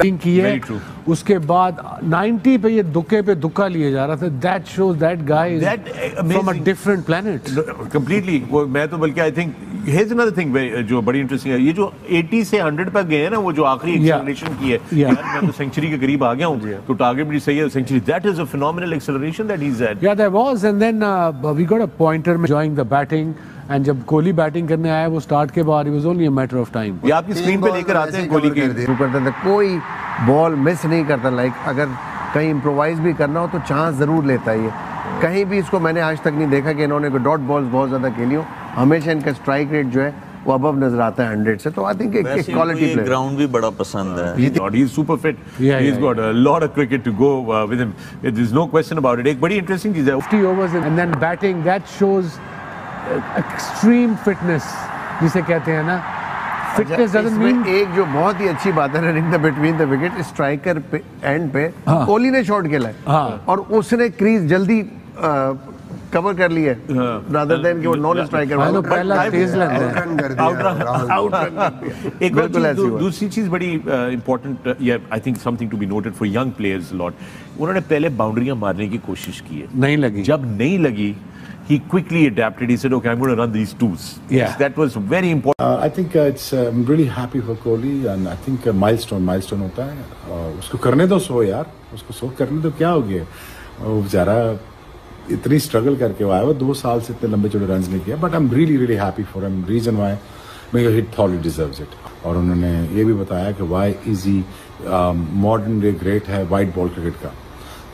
की है, उसके बाद 90 पे ये दुक्का लिए जा रहा था। That shows that guy is from a different planet completely. वो मैं तो बल्कि I think here's another thing जो बड़ी इंटरेस्टिंग है, ये जो 80 से 100 पर गए हैं ना, वो जो आखिरी एक्सेलरेशन की है, यार मैं तो सेंचुरी के करीब आ गया हूं, तो टारगेट भी सही है century. That is a phenomenal acceleration that he is at. Yeah that was and then we got a pointer enjoying the batting, and जब कोहली बैटिंग करने आया वो स्टार्ट के बाद it was only a matter of time. ये आपकी screen पे लेकर आते हैं कोहली के करते थे, कोई बॉल मिस नहीं करता। लाइक अगर कहीं इम्प्रोवाइज भी करना हो तो चांस जरूर लेता है। ये कहीं भी इसको मैंने आज तक नहीं देखा कि इन्होंने डॉट बॉल्स बहुत ज्यादा खेली हो। हमेशा इनका स्ट्राइक रेट जो है वो अबव नजर आता है 100 से। तो आई थिंक एक क्वालिटी प्लेयर। ग्राउंड भी बड़ा पसंद है। He is super fit. He's got a lot of cricket to go with him. There's no question about it. एक बड़ी इंटरेस्टिंग चीज है 50 overs and then batting, that shows extreme fitness जिसे कहते हैं ना। Fitness doesn't mean एक जो बहुत ही अच्छी बात है running the between the wicket, striker पे एंड पे कोहली ने शॉट खेला है और उसने क्रीज जल्दी कवर कर लिया रादर देन कि वो नॉन स्ट्राइकर वाला पहला तेज लगता है। एक दूसरी चीज बड़ी इंपॉर्टेंट, या I think something to be noted for young players lot, उन्होंने पहले बाउंड्रियां मारने की कोशिश की है, नहीं लगी। जब नहीं लगी he quickly adapted. He said, okay, I'm going to run these twos. Yeah, that was very important. I think I'm really happy for Kohli, and I think milestone होता है। उसको करने दो सो यार, उसको सो करने दो, क्या हो गया। वो बेचारा इतनी स्ट्रगल करके आया वो 2 साल से इतने लंबे चौड़े रन नहीं किया। But I am really happy for him. Reason why because he thought he deserves it. और उन्होंने ये भी बताया कि why is he modern day great है वाइट बॉल क्रिकेट का।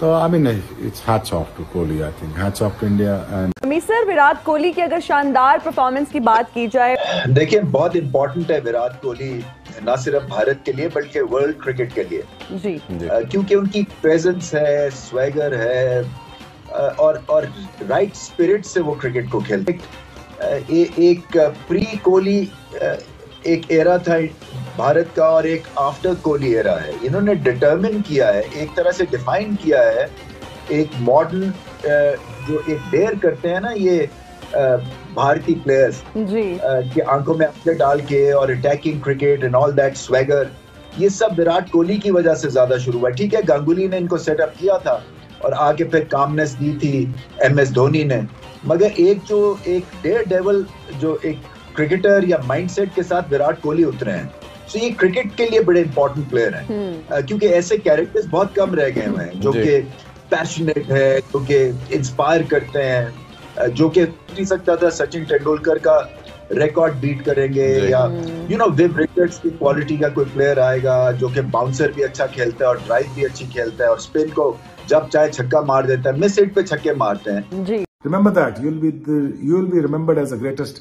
तो I mean it's hats off to Kohli, I think hats off to India. And sir, Virat Kohli की अगर शानदार परफॉर्मेंस की बात की जाए, देखिए बहुत इंपॉर्टेंट है विराट कोहली, ना सिर्फ भारत के लिए बल्कि वर्ल्ड क्रिकेट के लिए जी, क्योंकि उनकी प्रेजेंस है, स्वैगर है और राइट स्पिरिट से वो क्रिकेट को खेलते। एक प्री कोहली एक एरा था भारत का और एक आफ्टर कोहली एरा है। इन्होंने डिटरमिन किया है, एक तरह से डिफाइन किया है एक मॉडर्न जो एक डेयर करते हैं ना ये भारतीय प्लेयर्स की आंखों में आंखें डाल के और attacking cricket and all that swagger, ये सब विराट कोहली की वजह से ज्यादा शुरू हुआ। ठीक है, गांगुली ने इनको सेटअप किया था और आगे फिर कामनेस दी थी MS धोनी ने, मगर एक डेयर डेविल जो एक क्रिकेटर या माइंडसेट के साथ विराट कोहली उतरे हैं। तो ये क्रिकेट के लिए बड़े इंपॉर्टेंट प्लेयर हैं, क्योंकि ऐसे कैरेक्टर्स बहुत कम रह गए हुए हैं जो कि पैशनेट है, जो कि इंस्पायर करते हैं, जो कि नहीं सकता था सचिन तेंदुलकर का रिकॉर्ड बीट करेंगे या विव रिचर्ड्स की क्वालिटी का कोई प्लेयर आएगा जो कि बाउंसर भी अच्छा खेलता है और ड्राइव भी अच्छी खेलता है और स्पिन को जब चाहे छक्का मार देता है, मिस हिट पे छक्के मारते हैं जी। Remember that you will be remembered as the greatest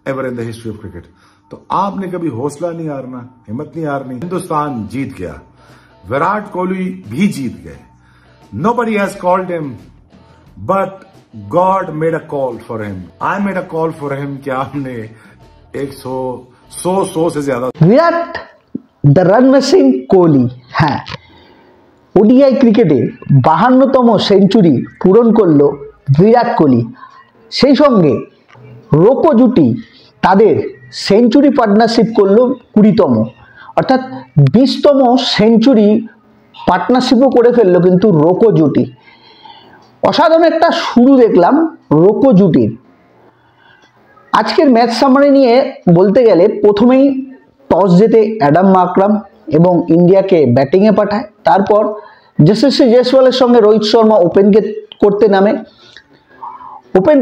ever in the history of cricket. तो आपने कभी हौसला नहीं हारना, हिम्मत नहीं हारनी। हिंदुस्तान जीत गया, विराट कोहली भी जीत गए। Nobody has called him, but God made a call for him. I made a call for him कि आपने 100 से ज्यादा। Virat the run machine Kohli হ্যাঁ ওডিআই ক্রিকেটে 52তম সেঞ্চুরি পূরণ করলো বিরাট কোহলি। সেই সঙ্গে রোকো জুটি তাদের সেঞ্চুরি পার্টনারশিপ করলো 20তম, অর্থাৎ 20তম সেঞ্চুরি পার্টনারশিপও করে ফেললো কিন্তু রোকো জুটি। অসাধারণ একটা শুরু দেখলাম রোকো জুটির। আজকের ম্যাচ সামারি নিয়ে বলতে গেলে প্রথমেই টস জেতে অ্যাডাম মাকরাম এবং ইন্ডিয়াকে ব্যাটিংয়ে পাঠায়। তারপর যশস্বী জয়সওয়ালের সঙ্গে রোহিত শর্মা ওপেন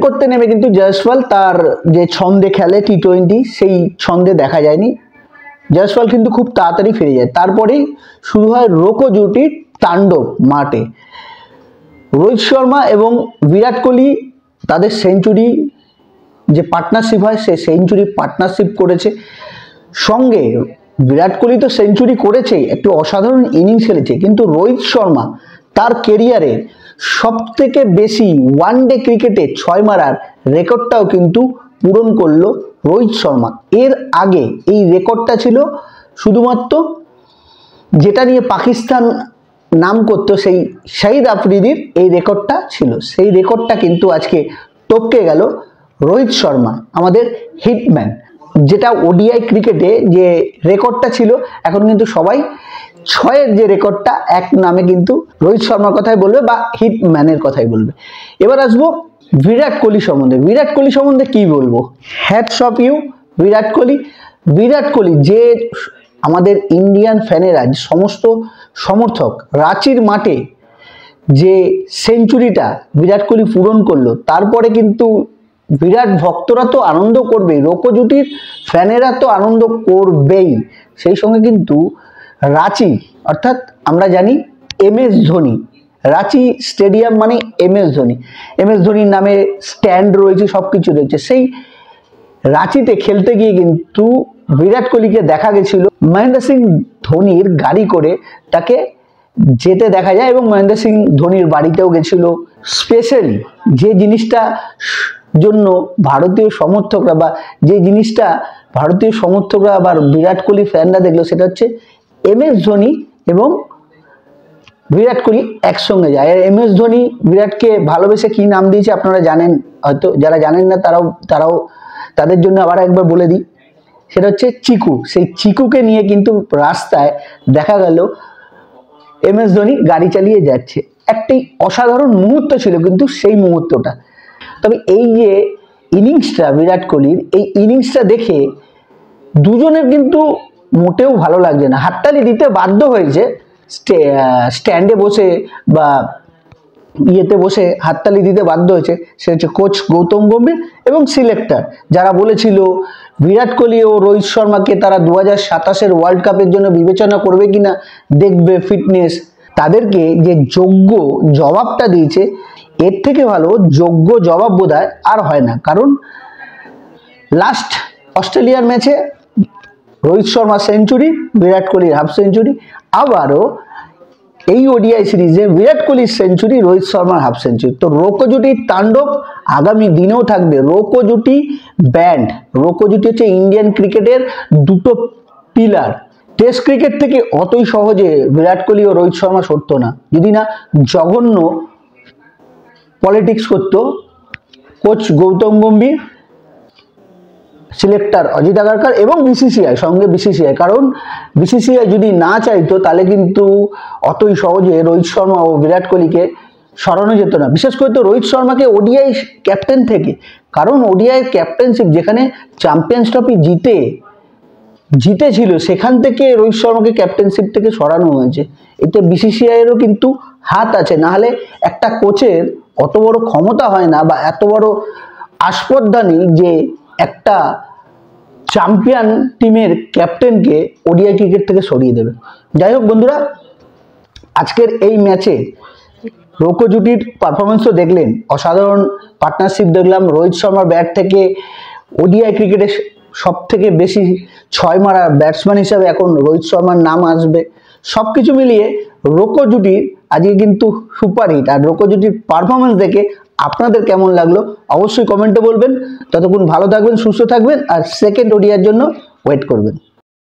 করতে নেমে কিন্তু জয়সওয়াল তার যে ছন্দে খেলে T20 সেই ছন্দে দেখা যায়নি। জয়সওয়াল কিন্তু খুব তাড়াতাড়ি ফিরে যায়। তারপরেই শুরু হয় রোকো জুটির তাণ্ডব মাঠে। রোহিত শর্মা এবং বিরাট কোহলি তাদের সেঞ্চুরি যে পার্টনারশিপ হয় সেই সেঞ্চুরি পার্টনারশিপ করেছে। সঙ্গে বিরাট কোহলি তো সেঞ্চুরি করেছেই, একটু অসাধারণ ইনিংস খেলেছে, কিন্তু রোহিত শর্মা তার ক্যারিয়ারে সবথেকে বেশি ওয়ানডে ক্রিকেটে 6 মারার রেকর্ডটাও কিন্তু পূরণ করলো রোহিত শর্মা। এর আগে এই রেকর্ডটা ছিল শুধুমাত্র যেটা নিয়ে পাকিস্তান নাম করতো সেই শাহিদ আফ্রিদির এই রেকর্ডটা ছিল। সেই রেকর্ডটা কিন্তু আজকে টপকে গেল রোহিত শর্মা, আমাদের হিটম্যান। যেটা ওডিআই ক্রিকেটে যে রেকর্ডটা ছিল এখন কিন্তু সবাই 6-এর যে রেকর্ডটা এক নামে কিন্তু রোহিত শর্মার কথাই বলবে বা হিটম্যানের কথাই বলবে। এবার আসবো বিরাট কোহলি সম্বন্ধে। বিরাট কোহলি সম্বন্ধে কি বলবো, hats off you Virat Kohli. Virat Kohli যে আমাদের ইন্ডিয়ান ফ্যানেরা সমস্ত সমর্থক রাঁচির মাঠে যে সেঞ্চুরিটা বিরাট কোহলি পূরণ করলো, তারপরে কিন্তু বিরাট ভক্তরা তো আনন্দ করবেই, রোকো জুটির ফ্যানেরা তো আনন্দ করবেই, সেই সঙ্গে কিন্তু রাঁচি অর্থাৎ আমরা জানি MS ধোনি, রাঁচি স্টেডিয়াম মানে MS ধোনি, MS ধোনির নামে স্ট্যান্ড রয়েছে, সব কিছু রয়েছে। সেই রাঁচিতে খেলতে গিয়ে কিন্তু বিরাট কোহলিকে দেখা গেছিল মহেন্দ্র সিং ধোনির গাড়ি করে তাকে যেতে দেখা যায়, এবং মহেন্দ্র সিং ধোনির বাড়িতেও গেছিল। স্পেশালি যে জিনিসটা জন্য ভারতীয় সমর্থকরা বা যে জিনিসটা ভারতীয় সমর্থকরা আবার বিরাট কোহলি ফ্যানরা দেখলো, সেটা হচ্ছে MS ধোনি এবং বিরাট কোহলি একসঙ্গে যায়। আর MS ধোনি বিরাটকে ভালোবেসে কি নাম দিয়েছে আপনারা জানেন, হয়তো যারা জানেন না তারাও তাদের জন্য আবার একবার বলে দিই, সেটা হচ্ছে চিকু। সেই চিকুকে নিয়ে কিন্তু রাস্তায় দেখা গেল MS ধোনি গাড়ি চালিয়ে যাচ্ছে। একটি অসাধারণ মুহূর্ত ছিল কিন্তু সেই মুহূর্তটা। তবে এই যে ইনিংসটা বিরাট কোহলির, এই ইনিংসটা দেখে দুজনের কিন্তু মোটেও ভালো লাগছে না, হাততালি দিতে বাধ্য হয়েছে। স্ট্যান্ডে বসে বা ইয়েতে বসে হাততালি দিতে বাধ্য হয়েছে, সে হচ্ছে কোচ গৌতম গম্ভীর এবং সিলেক্টর, যারা বলেছিল বিরাট কোহলি ও রোহিত শর্মাকে তারা 2027-এর ওয়ার্ল্ড কাপের জন্য বিবেচনা করবে কিনা দেখবে ফিটনেস, তাদেরকে যে যোগ্য জবাবটা দিয়েছে, এর থেকে ভালো যোগ্য জবাব বোধহয় আর হয় না। কারণ লাস্ট অস্ট্রেলিয়ার ম্যাচে রোহিত শর্মা সেঞ্চুরি, বিরাট কোহলির হাফ সেঞ্চুরি, আবারও এই ODI সিরিজে বিরাট কোহলির সেঞ্চুরি, রোহিত শর্মার হাফ সেঞ্চুরি। তো রোকো জুটির তাণ্ডব আগামী দিনেও থাকবে। রোকো জুটি ব্যান্ড, রোকো জুটি হচ্ছে ইন্ডিয়ান ক্রিকেটের দুটো পিলার। টেস্ট ক্রিকেট থেকে অতই সহজে বিরাট কোহলি ও রোহিত শর্মা সরতো না, যদি না জঘন্য পলিটিক্স করতো কোচ গৌতম গম্ভীর, সিলেক্টর অজিত আগারকার এবং BCCI সঙ্গে BCCI। কারণ BCCI যদি না চাইতো তাহলে কিন্তু অতই সহজে রোহিত শর্মা ও বিরাট কোহলিকে সরানো যেত না, বিশেষ করে তো রোহিত শর্মাকে ODI ক্যাপ্টেন থেকে। কারণ ODI ক্যাপ্টেনশিপ যেখানে চ্যাম্পিয়ন্স ট্রফি জিতেছিল, সেখান থেকে রোহিত শর্মাকে ক্যাপ্টেনশিপ থেকে সরানো হয়েছে। এতে BCCI এরও কিন্তু হাত আছে, নাহলে একটা কোচের অত বড় ক্ষমতা হয় না বা এত বড় আসপদ্দা নেই যে একটা চ্যাম্পিয়ন টিমের ক্যাপ্টেনকে ODI ক্রিকেট থেকে সরিয়ে দেবে। যাই হোক বন্ধুরা, আজকের এই ম্যাচে রোকো জুটির পারফরমেন্সও দেখলেন, অসাধারণ পার্টনারশিপ দেখলাম। রোহিত শর্মার ব্যাট থেকে ODI ক্রিকেটে সব থেকে বেশি 6 মারা ব্যাটসম্যান হিসাবে এখন রোহিত শর্মার নাম আসবে। সব কিছু মিলিয়ে রোকো জুটির আজকে কিন্তু সুপারহিট। আর রোকো জুটির পারফরমেন্স দেখে আপনাদের কেমন লাগলো অবশ্যই কমেন্টে বলবেন। ততক্ষণ ভালো থাকবেন, সুস্থ থাকবেন আর সেকেন্ড ODI এর জন্য ওয়েট করবেন।